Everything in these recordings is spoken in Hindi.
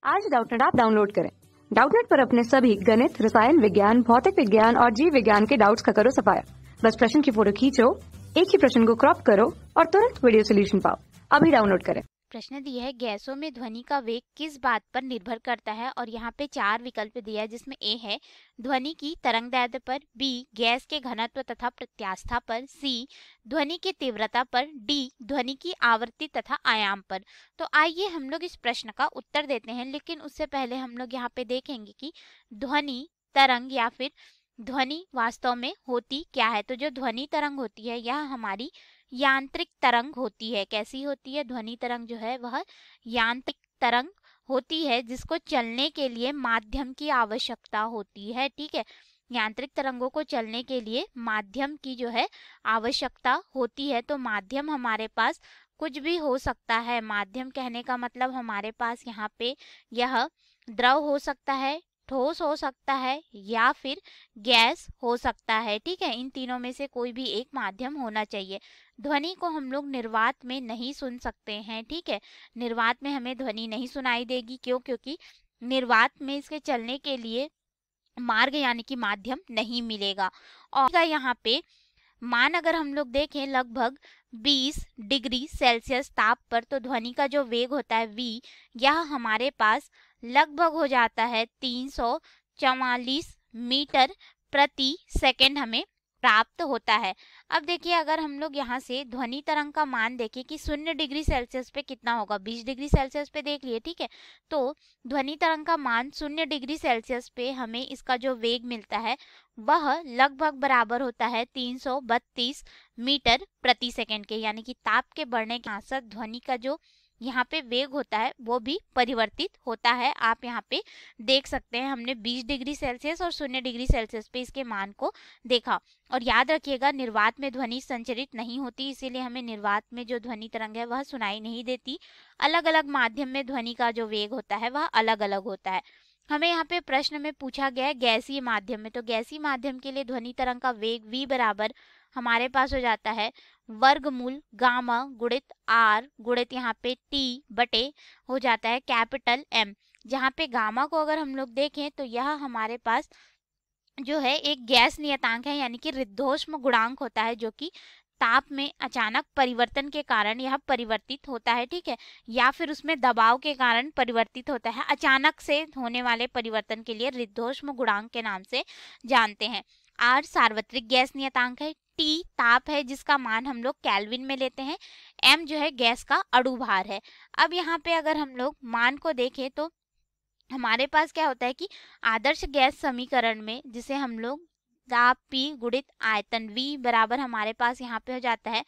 आज डाउटनेट ऐप डाउनलोड करें। डाउटनेट पर अपने सभी गणित, रसायन विज्ञान, भौतिक विज्ञान और जीव विज्ञान के डाउट्स का करो सफाया। बस प्रश्न की फोटो खींचो, एक ही प्रश्न को क्रॉप करो और तुरंत वीडियो सोल्यूशन पाओ। अभी डाउनलोड करें। प्रश्न दिया है गैसों में ध्वनि का वेग किस बात पर निर्भर करता है, और यहाँ पे 4 विकल्प दिया है, जिसमें ए है ध्वनि की तरंगदैर्ध्य पर, बी गैस के घनत्व तथा प्रत्यास्था पर, सी ध्वनि की तीव्रता पर, डी ध्वनि की आवृत्ति तथा आयाम पर। तो आइए हम लोग इस प्रश्न का उत्तर देते हैं, लेकिन उससे पहले हम लोग यहाँ पे देखेंगे कि ध्वनि तरंग या फिर ध्वनि वास्तव में होती क्या है। तो जो ध्वनि तरंग होती है यह हमारी यांत्रिक तरंग होती है। कैसी होती है? ध्वनि तरंग जो है वह यांत्रिक तरंग होती है, जिसको चलने के लिए माध्यम की आवश्यकता होती है। ठीक है, यांत्रिक तरंगों को चलने के लिए माध्यम की जो है आवश्यकता होती है। तो माध्यम हमारे पास कुछ भी हो सकता है। माध्यम कहने का मतलब हमारे पास यहाँ पे यह द्रव हो सकता है, ठोस हो सकता है या फिर गैस हो सकता है। ठीक है, इन तीनों में से कोई भी एक माध्यम होना चाहिए। ध्वनि को हम लोग निर्वात में नहीं सुन सकते हैं। ठीक है, निर्वात में हमें ध्वनि नहीं सुनाई देगी। क्यों? क्योंकि निर्वात में इसके चलने के लिए मार्ग यानी कि माध्यम नहीं मिलेगा। और यहाँ पे मान अगर हम लोग देखें लगभग 20 डिग्री सेल्सियस ताप पर, तो ध्वनि का जो वेग होता है v, यह हमारे पास लगभग हो जाता है 344 मीटर प्रति सेकंड हमें प्राप्त होता है। अब देखिए, अगर हम लोग यहाँ से ध्वनि तरंग का मान देखें कि 0 डिग्री सेल्सियस पे कितना होगा, 20 डिग्री सेल्सियस पे देख लिए। ठीक है, तो ध्वनि तरंग का मान 0 डिग्री सेल्सियस पे हमें इसका जो वेग मिलता है वह लगभग बराबर होता है 332 मीटर प्रति सेकंड के। यानी कि ताप के बढ़ने के साथ ध्वनि का जो यहाँ पे वेग होता है वो भी परिवर्तित होता है। आप यहाँ पे देख सकते हैं, हमने 20 डिग्री सेल्सियस और 0 डिग्री सेल्सियस पे इसके मान को देखा। और याद रखिएगा, निर्वात में ध्वनि संचरित नहीं होती, इसीलिए हमें निर्वात में जो ध्वनि तरंग है वह सुनाई नहीं देती। अलग अलग माध्यम में ध्वनि का जो वेग होता है वह अलग अलग होता है। हमें यहाँ पे प्रश्न में पूछा गया है गैसीय माध्यम में, तो गैसीय माध्यम के लिए ध्वनि तरंग का वेग v बराबर हमारे पास हो जाता है वर्गमूल गामा गुणित आर गुणित यहाँ पे t बटे हो जाता है कैपिटल M। जहाँ पे गामा को अगर हम लोग देखें तो यह हमारे पास जो है एक गैस नियतांक है, यानी कि रुद्धोष्म गुणांक होता है, जो कि ताप में अचानक परिवर्तन के कारण यह परिवर्तित होता है। ठीक है, या फिर उसमें दबाव के कारण परिवर्तित होता है। अचानक से होने वाले परिवर्तन के लिए रुद्धोष्म गुणांक के नाम से जानते हैं। आर सार्वत्रिक गैस नियतांक है, टी ताप है जिसका मान हम लोग केल्विन में लेते हैं, एम जो है गैस का अणु भार है। अब यहाँ पे अगर हम लोग मान को देखें तो हमारे पास क्या होता है कि आदर्श गैस समीकरण में जिसे हम लोग ताप P गुणित आयतन V बराबर हमारे पास यहाँ पे हो जाता है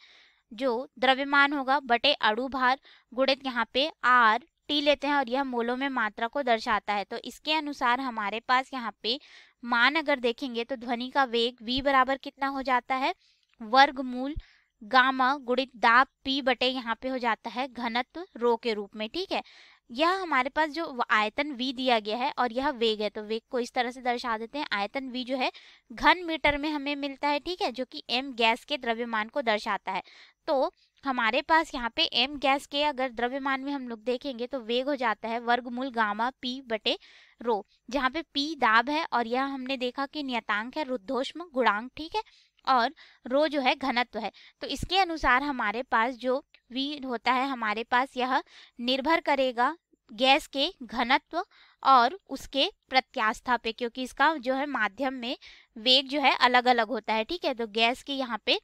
जो द्रव्यमान होगा बटे अणु भार गुणित यहाँ पे R T लेते हैं, और यह मोलों में मात्रा को दर्शाता है। तो इसके अनुसार हमारे पास यहाँ पे मान अगर देखेंगे तो ध्वनि का वेग v बराबर कितना हो जाता है वर्गमूल गामा गुणित दाब P बटे यहाँ पे हो जाता है घनत्व रो के रूप में। ठीक है, यह हमारे पास जो आयतन v दिया गया है और यह वेग है, तो वेग को इस तरह से दर्शा देते हैं। आयतन v जो है घन मीटर में हमें मिलता है। ठीक है, जो कि m गैस के द्रव्यमान को दर्शाता है। तो हमारे पास यहाँ पे m गैस के अगर द्रव्यमान में हम लोग देखेंगे तो वेग हो जाता है वर्गमूल गामा p बटे रो, जहाँ पे p दाब है और यह हमने देखा कि नियतांक है रुद्धोष्म गुणांक। ठीक है, और रो जो है घनत्व है। तो इसके अनुसार हमारे पास जो v होता है हमारे पास यह निर्भर करेगा गैस के घनत्व और उसके प्रत्यास्था पे, क्योंकि इसका जो है माध्यम में वेग जो है अलग अलग होता है। ठीक है, तो गैस की यहाँ पे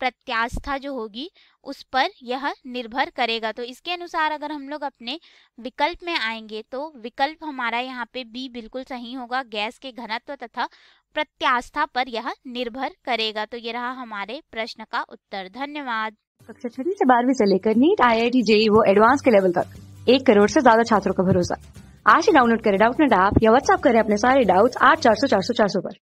प्रत्यास्था जो होगी उस पर यह निर्भर करेगा। तो इसके अनुसार अगर हम लोग अपने विकल्प में आएंगे तो विकल्प हमारा यहाँ पे बी बिल्कुल सही होगा, गैस के घनत्व तथा प्रत्यास्था पर यह निर्भर करेगा। तो ये रहा हमारे प्रश्न का उत्तर। धन्यवाद। कक्षा 6 से 12वीं से लेकर नीट, IIT, JEE वो एडवांस के लेवल तक 1 करोड़ से ज्यादा छात्रों का भरोसा। आज ही डाउनलोड करें डाउटनेट ऐप या व्हाट्सएप करें अपने सारे डाउट्स 8400 400 400 पर।